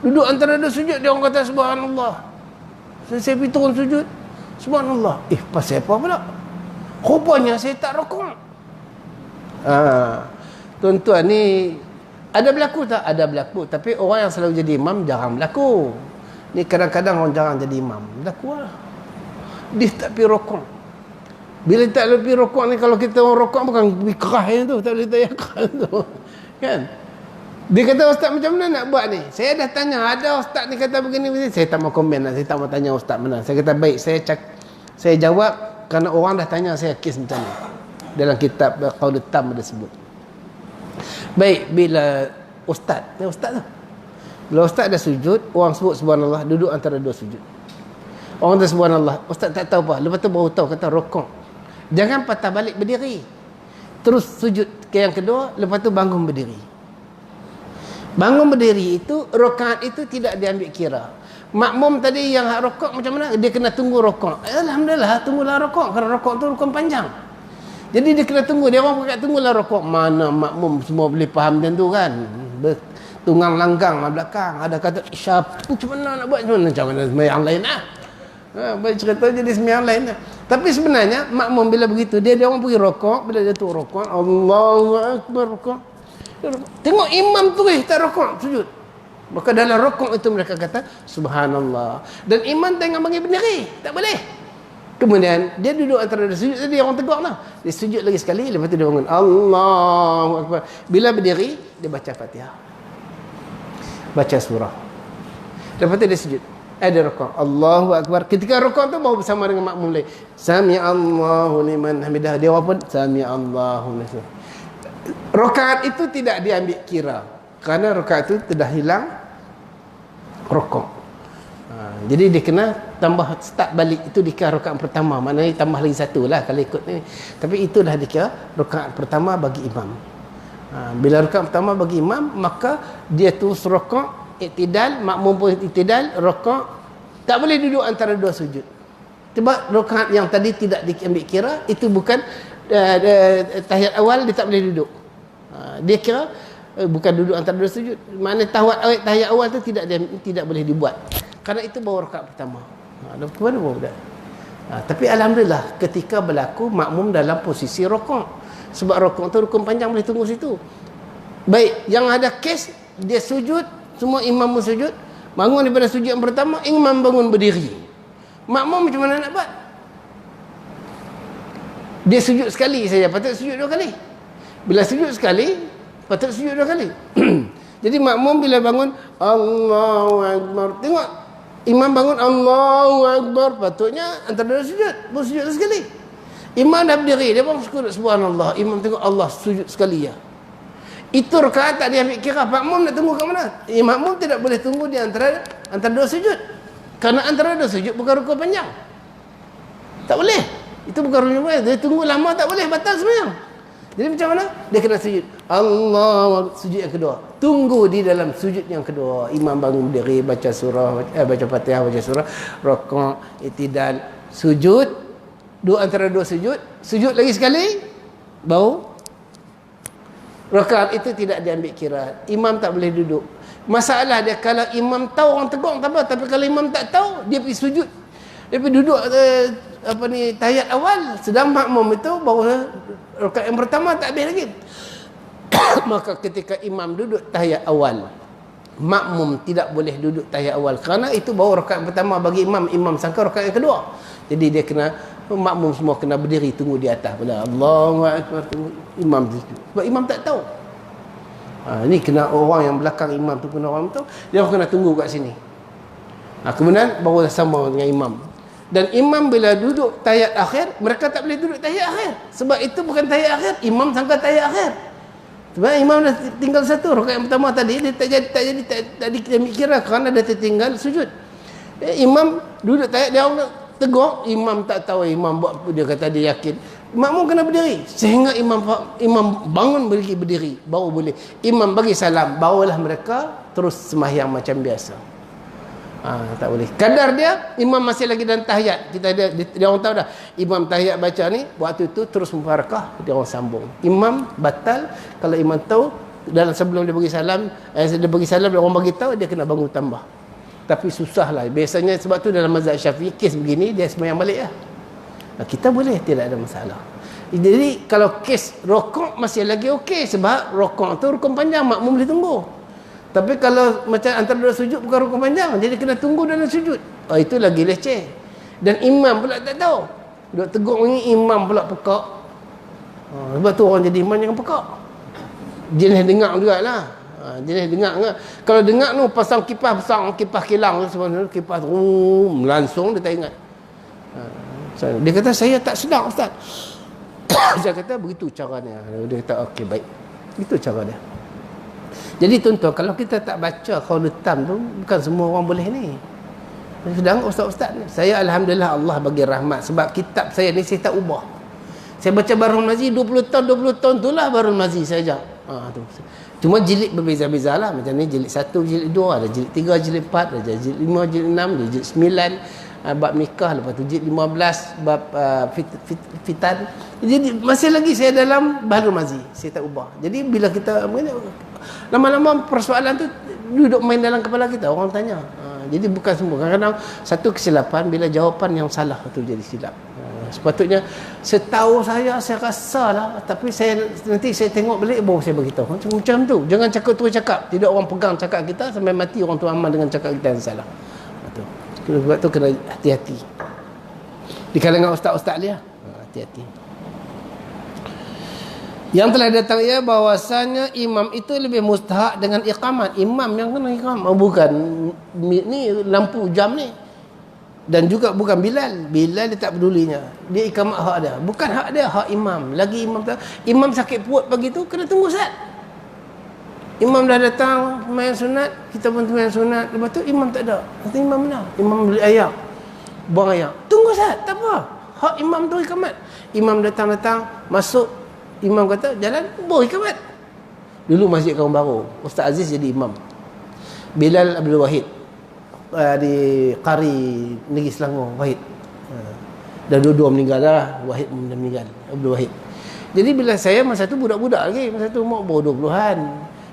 Duduk antara 2 sujud, dia orang kata subhanallah. Saya pergi turun sujud. Subhanallah. Pasal apa pula? Rupanya saya tak rokok. Tuan-tuan ni ada berlaku tak? Ada berlaku. Tapi orang yang selalu jadi imam jarang berlaku. Ni kadang-kadang orang jarang jadi imam. Berlaku lah. Dia tak pergi rokok. Bila tak pergi rokok ni, kalau kita orang rokok bukan pergi kerah yang tu. Tak boleh tayakkan tu. Kan? Dia kata, Ustaz macam mana nak buat ni? Saya dah tanya, ada Ustaz ni kata begini. Saya tak mau komen lah. Saya tak mau tanya Ustaz mana. Saya kata baik. Saya jawab kerana orang dah tanya saya kes macam ni. Dalam kitab Qaulul Tam ada sebut. Baik, bila ustaz tu, bila ustaz dah sujud, orang sebut subhanallah, duduk antara 2 sujud. Orang tu subhanallah, ustaz tak tahu apa, lepas tu baru tahu, kata rokok. Jangan patah balik berdiri, terus sujud ke yang kedua, lepas tu bangun berdiri. Bangun berdiri itu, rakaat itu tidak diambil kira. Makmum tadi yang hak rokok macam mana? Dia kena tunggu rokok. Alhamdulillah, tunggulah rokok, kerana rokok tu rukun panjang. Jadi dia kena tunggu. Dia orang pakai tunggulah rokok. Mana makmum semua boleh faham macam tu kan. Tunggang langgang lah belakang. Ada kata, siapa macam mana nak buat? Macam mana sembahyang lain lah. Baik cerita jadi sembahyang lain lah. Tapi sebenarnya makmum bila begitu, dia orang pergi rokok. Bila dia tu rokok, Allahu Akbar rokok. Tengok imam tu tak rokok, sujud. Maka dalam rokok itu mereka kata, subhanallah. Dan imam tengah bagi berdiri. Tak boleh. Kemudian dia duduk antara 2 sujud, jadi orang tegur lah. Dia sujud lagi sekali, lepas tu dia bangun. Allahu Akbar. Bila berdiri, dia baca Fatihah. Baca surah. Lepas tu dia sujud. Dia rukuk. Allahu Akbar. Ketika rukuk tu baru bersama dengan makmum lain. Sami Allahu liman hamidah. Dia pun Sami Allahu liman. Rakaat itu tidak diambil kira kerana rakaat itu telah hilang rokok. Jadi dia kena tambah start balik, itu dikira rakaat pertama, maknanya tambah lagi satu lah kalau ikut ni. Tapi itulah dikira rakaat pertama bagi imam. Bila rakaat pertama bagi imam, maka dia terus rakaat iktidal, makmum pun iktidal, rakaat tak boleh duduk antara dua sujud. Sebab rakaat yang tadi tidak diambil kira, itu bukan tahiyat awal, dia tak boleh duduk. Dia kira bukan duduk antara dua sujud. Maknanya tahiyat awal tu tidak boleh dibuat. Kerana itu baru rakaat pertama. Mana baru dah. Tapi alhamdulillah ketika berlaku makmum dalam posisi rokok. Sebab rokok tu rukun panjang, boleh tunggu situ. Baik, yang ada kes dia sujud, semua imam pun sujud, bangun daripada sujud yang pertama, imam bangun berdiri. Makmum macam mana nak buat? Dia sujud sekali saja, patut sujud dua kali. Bila sujud sekali, patut sujud dua kali. Jadi makmum bila bangun Allahu Akbar, tengok imam bangun Allahu Akbar, patutnya antara dua sujud, pun sujud sekali. Imam dah berdiri, dia pun sujud subhanallah, imam tengok Allah sujud sekali ya. Itu rakaat tak diambil kira. Makmum nak tunggu kat mana? Makmum tidak boleh tunggu di antara dua sujud. Kerana antara dua sujud bukan rukun panjang. Tak boleh. Itu bukan rukun panjang. Dia tunggu lama tak boleh, batal sembahyang. Jadi macam mana? Dia kena sujud. Allah, sujud yang kedua. Tunggu di dalam sujud yang kedua. Imam bangun berdiri, baca surah, baca Fatihah, baca surah, rakaat, iktidal, sujud. Antara dua sujud, sujud lagi sekali, baru rakaat itu tidak diambil kira. Imam tak boleh duduk. Masalah dia kalau imam tahu orang tegur tak apa, tapi kalau imam tak tahu, dia pergi sujud, dia pergi duduk tahiyat awal, sedang makmum itu baru rakaat yang pertama tak habis lagi. Maka ketika imam duduk tahiyat awal, makmum tidak boleh duduk tahiyat awal, kerana itu baru rakaat pertama bagi imam. Imam sangka rakaat yang kedua, jadi dia kena, makmum semua kena berdiri tunggu di atas pula. Allahu Akbar, tunggu imam situ. Sebab imam tak tahu. Ni kena orang yang belakang imam tu, kena orang tu, dia kena tunggu kat sini. Kemudian baru sama dengan imam. Dan imam bila duduk tahiyat akhir, mereka tak boleh duduk tahiyat akhir. Sebab itu bukan tahiyat akhir, imam sangka tahiyat akhir. Sebab imam dah tinggal satu, rakaat yang pertama tadi dia tak dikira kerana dia tertinggal sujud. Imam duduk tahiyat, dia orang tegur, imam tak tahu, imam buat, dia kata dia yakin. Makmum kena berdiri sehingga imam bangun berdiri baru boleh. Imam bagi salam, barulah mereka terus sembahyang macam biasa. Tak boleh. Kadar dia imam masih lagi dalam tahiyat. Dia orang tahu dah. Imam tahiyat baca ni, waktu itu terus mubarakah, dia orang sambung. Imam batal kalau imam tahu dalam sebelum dia bagi salam, dia orang bagi tahu, dia kena bangun tambah. Tapi susahlah. Biasanya sebab tu dalam mazhab Syafi'i kes begini dia sembahyang balik lah. Kita boleh, tidak ada masalah. Jadi kalau kes rokok masih lagi okey, sebab rokok tu rukun panjang, makmum boleh tunggu. Tapi kalau macam antara dua sujud bukan rukun panjang, jadi kena tunggu dalam sujud, itu lagi leceh. Dan imam pula tak tahu, duk tegur ni, imam pula pekak. Sebab tu orang jadi imam jangan pekak. Jenis dengar jugalah. Jenis dengar ke? Kalau dengar tu pasang kipas kilang tu, sebenarnya kipas langsung dia tak ingat. Dia kata saya tak sedar ustaz. Saya kata begitu caranya. Dia kata okey baik, itu cara dia. Jadi tuan-tuan, kalau kita tak baca qaulul tam tu, bukan semua orang boleh ni. Sedang ustaz-ustaz ni, saya alhamdulillah Allah bagi rahmat, sebab kitab saya ni saya tak ubah. Saya baca Bahrul Mazi 20 tahun itulah Bahrul Mazi saya ajak. Tu. Cuma jilid berbeza-beza lah. Macam ni jilid 1, jilid 2, ada jilid 3, jilid 4, ada jilid 5, jilid 6, jilid 9, bab nikah, lepas tu jilid 15, bab fitan. Jadi masih lagi saya dalam Bahrul Mazi, saya tak ubah. Jadi bila kita lama-lama persoalan tu duduk main dalam kepala kita, orang tanya. Jadi bukan semua. Kadang-kadang satu kesilapan bila jawapan yang salah tu jadi silap. Sepatutnya setahu saya rasa lah, tapi nanti saya tengok balik baru saya beritahu. Macam tu. Jangan cakap tu cakap. Tidak orang pegang cakap kita sampai mati, orang tu amal dengan cakap kita yang salah. Sebab tu kena hati-hati. Di kalangan ustaz-ustaz dia, hati-hati. Yang telah datang ia bahawasanya imam itu lebih mustahak dengan iqamat. Imam yang kena iqamat, bukan ni lampu jam ni. Dan juga bukan Bilal. Bilal dia tak pedulinya. Dia ikamat hak dia. Bukan hak dia, hak imam. Lagi imam tak. Imam sakit perut pagi tu, kena tunggu Ustaz. Imam dah datang main sunat, kita pun main sunat. Lepas tu imam tak ada. Kata imam mana? Imam beli ayak. Buang ayak. Tunggu Ustaz, tak apa. Hak imam tu ikamat. Imam datang-datang, masuk. Imam kata, jalan, buang ikamat. Dulu masjid Kaum Baru, Ustaz Aziz jadi imam. Bilal Abdul Wahid di Qari Negeri Selangor, Wahid. Dah dua-dua meninggal dah. Wahid pun dah meninggal, Abdul Wahid. Jadi bila saya masa tu budak-budak lagi, masa tu umur baru 20-an.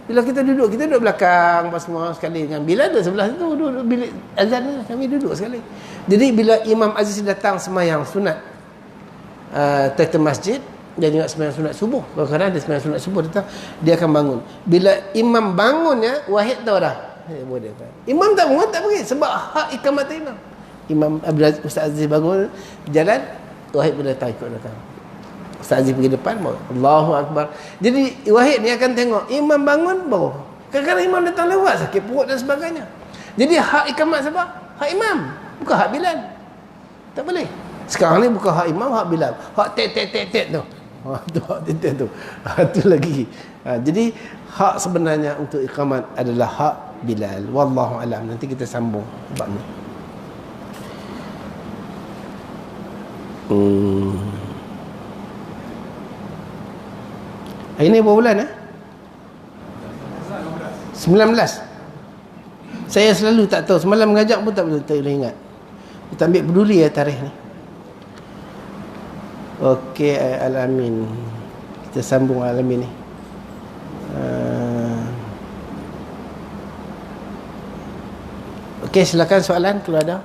Bila kita duduk belakang apa semua sekali dengan Bilal ada sebelah tu, duduk bilik azan kami duduk sekali. Jadi bila Imam Aziz datang semayang sunat tahta masjid, dia ingat sembahyang sunat subuh. Kadang-kadang dia sembahyang sunat subuh datang, dia akan bangun. Bila imam bangunnya, Wahid tahu dah. Imam tak bangun, tak pergi sebab hak ikamat imam. Imam Ustaz Aziz bangun jalan, Wahid pun datang ikut datang. Ustaz Aziz pergi depan, Allahu Akbar. Jadi Wahid ni akan tengok imam bangun baru. Kadang-kadang imam datang lewat sakit perut dan sebagainya. Jadi hak ikamat siapa? Hak imam, bukan hak Bilal. Tak boleh. Sekarang ni bukan hak imam, hak Bilal. Hak tek tu. Tu hak tek tu. Tu lagi. Jadi hak sebenarnya untuk iqamat adalah hak Bilal. Wallahu alam. Nanti kita sambung bab ni. Hari ni berapa bulan 19. Saya selalu tak tahu. Semalam mengajak pun tak boleh ingat. Kita ambil peduli ya tarikh ni. Okey, Al-Amin. Kita sambung Al-Amin ni. Okey, silakan soalan kalau ada.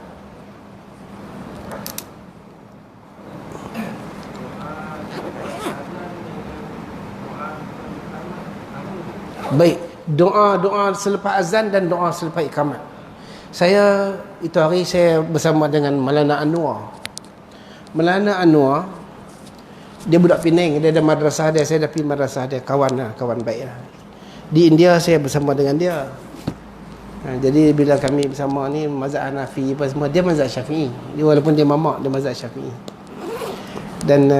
Baik, doa selepas azan dan doa selepas iqamat. Saya itu hari saya bersama dengan Maulana Anwar. Maulana Anwar, dia budak Penang, dia ada madrasah dia, saya dah pergi madrasah dia, kawan baik lah. Di India saya bersama dengan dia. Jadi bila kami bersama ni mazhab Hanafi apa semua, dia mazhab Syafi'i. Dia walaupun dia mamak, dia mazhab Syafi'i. Dan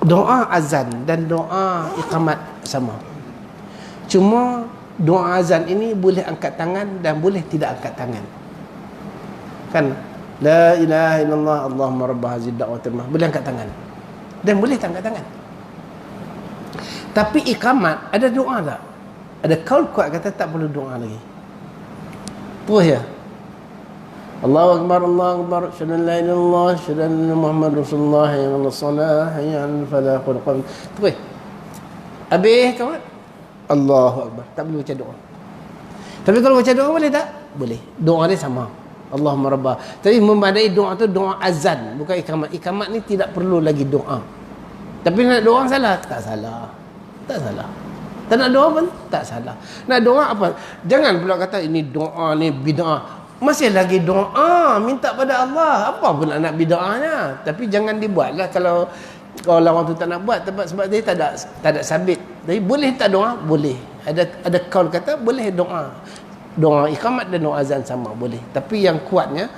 doa azan dan doa iqamat sama. Cuma doa azan ini boleh angkat tangan dan boleh tidak angkat tangan. Kan? La ilaha illallah Allahumma rabb hadhihi da'watil mahmud. Boleh angkat tangan. Dan boleh tak angkat tangan. Tapi iqamat ada doa tak? Ada kaul kuat kata tak perlu doa lagi. Terus ya. Allahu akbar, Allahu akbar, syada la ilaha illallah, syada anna Muhammad Rasulullah, hayya 'alas salah, hayya 'alal falah, qul qam. Terus. Habis kawan. Allahu akbar. Tak perlu baca doa. Tapi kalau baca doa boleh tak? Boleh. Doa dia sama. Allahumma rabbah. Tapi memadai doa tu doa azan, bukan ikamat. Ikamat ni tidak perlu lagi doa. Tapi nak doa salah? Tak salah. Tak salah. Tak nak doa pun tak salah. Nak doa apa? Jangan pula kata ini doa ni bid'ah. Masih lagi doa, minta pada Allah. Apa pun nak bid'ahnya. Tapi jangan dibuatlah kalau orang tu tak nak buat sebab dia tak ada sabit. Tapi boleh tak doa? Boleh. Ada kaul kata boleh doa. Doa iqamat dan doa azan sama boleh. Tapi yang kuatnya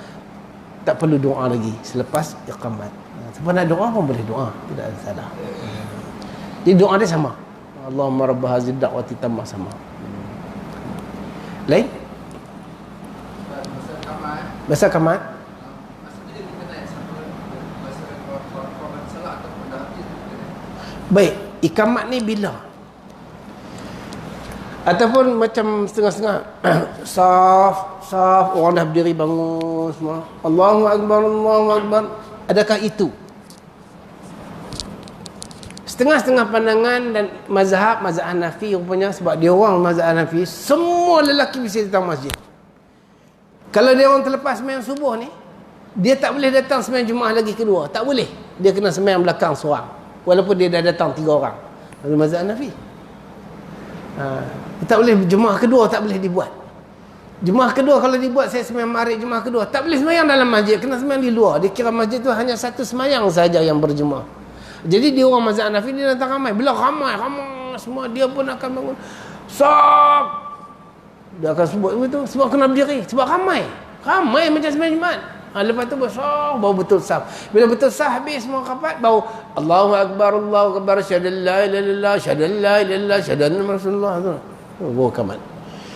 tak perlu doa lagi selepas iqamat. Siapa nak doa pun boleh doa, tidak ada salah. Jadi doa dia sama. Allahumma rabb hadhihi da'wati tammah sama. Lain? Masa iqamat. Baik, iqamat ni bila? Ataupun macam setengah-setengah saf orang dah berdiri bangun semua, Allahu akbar, Allahu akbar. Adakah itu? Setengah-setengah pandangan dan mazhab Hanafi rupanya, sebab dia orang mazhab Hanafi semua lelaki bisa datang masjid. Kalau dia orang terlepas sembahyang subuh ni, dia tak boleh datang sembahyang Jumaat lagi kedua, tak boleh. Dia kena sembahyang belakang seorang walaupun dia dah datang 3 orang. Dalam mazhab Hanafi. Tak boleh Jumaat kedua, tak boleh dibuat. Jumaat kedua kalau dibuat, saya sembahyang maghrib Jumaat kedua, tak boleh sembahyang dalam masjid, kena sembahyang di luar. Dia kira masjid tu hanya satu sembahyang saja yang berjemaah. Jadi dia orang mazhab Hanafi dia datang ramai. Bila ramai semua, dia pun akan bangun. Sok. Dia akan sebut begitu sebab kena berdiri, sebab ramai. Ramai macam sembahyang Jumaat. Lepas tu besar, baru betul saf. Bila betul saf habis semua rapat, baru Allahu Akbar, syahadu la ilaha illallah, syahadu la ilaha illallah, syahadu anna Rasulullah tu. Baru kamat.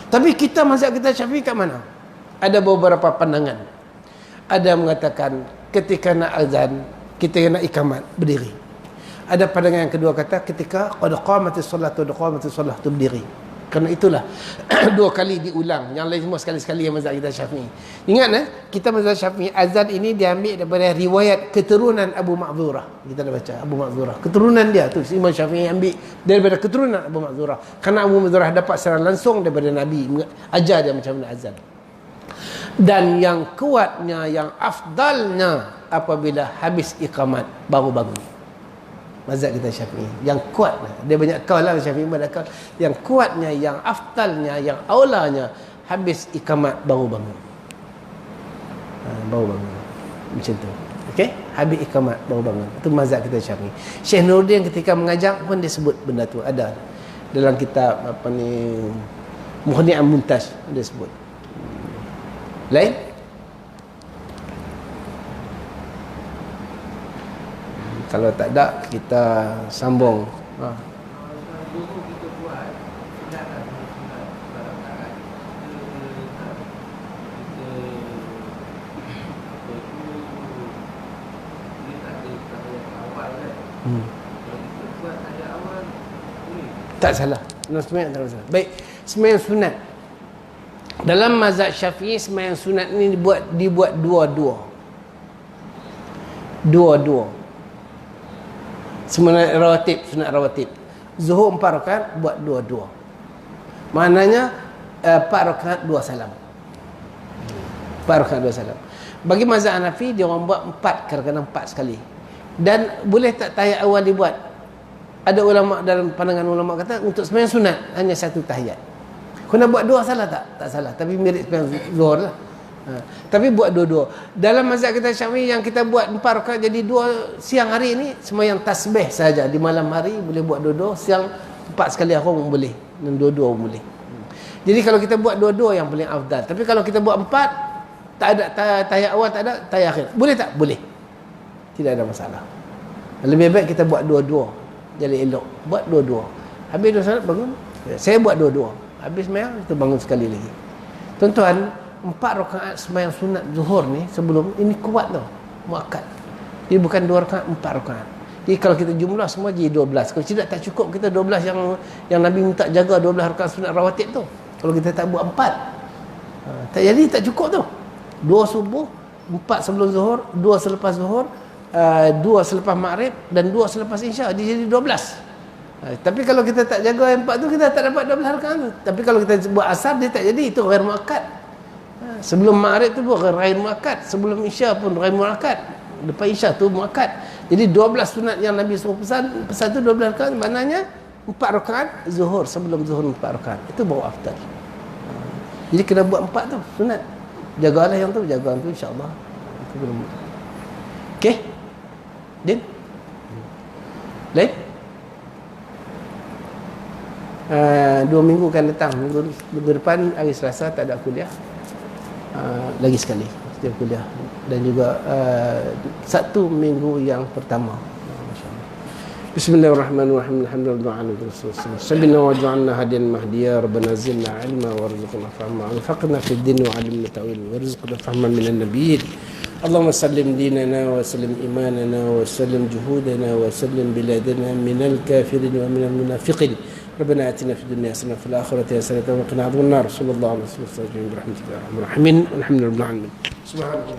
Tapi kita mazhab kita Syafi'i kat mana? Ada beberapa pandangan. Ada yang mengatakan ketika nak azan, kita nak ikamat, berdiri. Ada pandangan yang kedua kata ketika qad qamatis solat tu berdiri. Kerana itulah dua kali diulang. Yang lain semua sekali-sekali yang mazhab kita Syafi'i. Ingat kita mazhab Syafi'i, azan ini diambil daripada riwayat keturunan Abu Ma'zurah. Kita dah baca Abu Ma'zurah. Keturunan dia tu Imam Syafi'i ambil daripada keturunan Abu Ma'zurah. Kerana Abu Ma'zurah dapat secara langsung daripada Nabi ajar dia macam mana azan. Dan yang kuatnya, yang afdalnya apabila habis iqamat baru bangun. Mazhab kita Syafi'i yang kuat, dia banyak kaul lah Syafi'i banyak kaul, yang kuatnya, yang afdalnya, yang aulanya habis ikamat baru bangun. Baru bangun macam tu. Okey, habis ikamat baru bangun. Itu mazhab kita Syafi'i. Syekh Nuruddin ketika mengajar pun dia sebut benda tu, ada dalam kitab apa ni Mughni'an Muntaj dia sebut. Lain kalau tak ada kita sambung. Tak salah. Sembahyang tak salah. Baik, sembahyang sunat. Dalam mazhab Syafi'i sembahyang sunat ni dibuat dua-dua. Sunat rawatib. Zuhur 4 rakaat buat dua-dua. Maknanya 4 rakaat 2 salam. 4 rakaat 2 salam. Bagi mazhab Hanafi dia orang buat 4, kadang-kadang 4 sekali. Dan boleh tak tahiyat awal dibuat? Ada ulama dalam pandangan ulama kata untuk sembahyang sunat hanya 1 tahiyat. Kau nak buat 2 salah tak? Tak salah, tapi mirip sembahyang zuhur lah. Tapi buat dua-dua. Dalam mazhab kita Syafi'i yang kita buat 4 rakaat jadi 2 siang hari ni sembahyang tasbih saja. Di malam hari boleh buat dua-dua, siang 4 sekali pun boleh, dan dua-dua pun boleh. Jadi kalau kita buat dua-dua yang paling afdal. Tapi kalau kita buat 4, tak ada tahiyat awal, tak ada tahiyat akhir. Boleh tak? Boleh. Tidak ada masalah. Lebih baik kita buat dua-dua. Jadi elok. Buat dua-dua. Habis 2 salat bangun. Saya buat dua-dua. Habis sembahyang kita bangun sekali lagi. Tuan-tuan, 4 rakaat sembahyang sunat zuhur ni sebelum ini kuat tau, muakkad. Dia bukan 2 rakaat, 4 rakaat. Jadi kalau kita jumlah semua jadi 12. Kalau tidak tak cukup kita 12 yang Nabi minta jaga 12 rakaat sunat rawatib tu. Kalau kita tak buat 4, tak jadi, tak cukup tu. 2 subuh, 4 sebelum zuhur, 2 selepas zuhur, 2 selepas maghrib dan 2 selepas isya, dia jadi 12. Tapi kalau kita tak jaga yang 4 tu, kita tak dapat 12 rakaat tu. Tapi kalau kita buat asar, dia tak jadi, itu ghair muakkad. Sebelum maghrib tu pun ghair muakkad, sebelum isya pun ghair muakkad, lepas isya tu muakkad. Jadi 12 sunat yang Nabi suruh pesan tu 12 rakaat, maknanya 4 rakaat zuhur, sebelum zuhur 4 rakaat. Itu baru afdal. Jadi kena buat 4 tu sunat. Jagalah yang tu, jaga tu insya-Allah. Itu belum. Okey? Din? Lain? 2 minggu kan datang. Minggu depan hari Selasa tak ada kuliah. Lagi sekali setiap kuliah, dan juga satu minggu yang pertama. Bismillahirrahmanirrahim. Alhamdulillah Rasulullah wa ja'alna hadiyan mahdiya rabbana zidna ilma warzuqna fahma anfaqna fid din wa 'allimna ta'wil warzuqna fahman minan nabiyyin. Allahumma sallim dinana wa sallim imanana wa sallim juhudana wa sallim biladana minal kafirin wa minal munafiqin. ربنا آتنا في الدنيا حسنة وفي الآخرة حسنة وقنا عذاب النار. صلى الله عليه وسلم برحمتك يا أرحم الراحمين والحمد لله رب العالمين. سبحان الله.